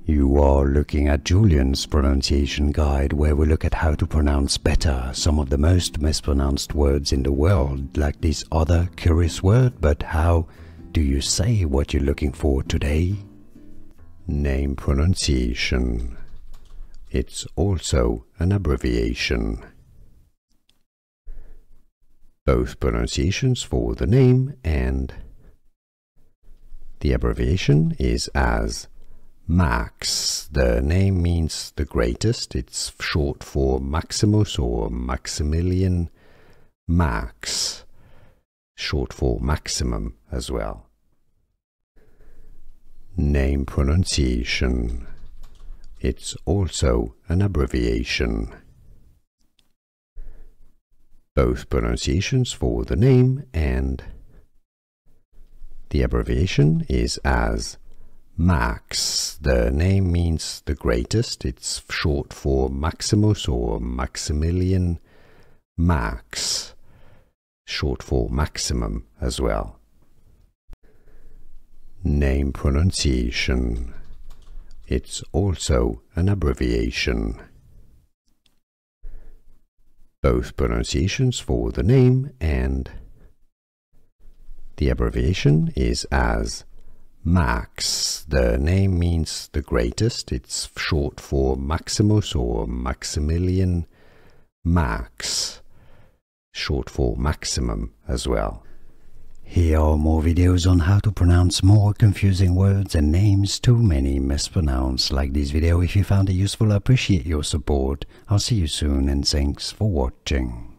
You are looking at Julian's pronunciation guide, where we look at how to pronounce better some of the most mispronounced words in the world, like this other curious word. But how do you say what you're looking for today? Name pronunciation. It's also an abbreviation. Both pronunciations for the name and the abbreviation is as Max. The name means the greatest. It's short for Maximus or Maximilian. Max, short for maximum as well. Name pronunciation. It's also an abbreviation. Both pronunciations for the name and the abbreviation is as Max. The name means the greatest. It's short for Maximus or Maximilian. Max, short for maximum as well. Name pronunciation. It's also an abbreviation. Both pronunciations for the name and the abbreviation is as Max. The name means the greatest. It's short for Maximus or Maximilian. Max, short for maximum as well. Here are more videos on how to pronounce more confusing words and names too many mispronounced. Like this video if you found it useful. I appreciate your support. I'll see you soon and thanks for watching.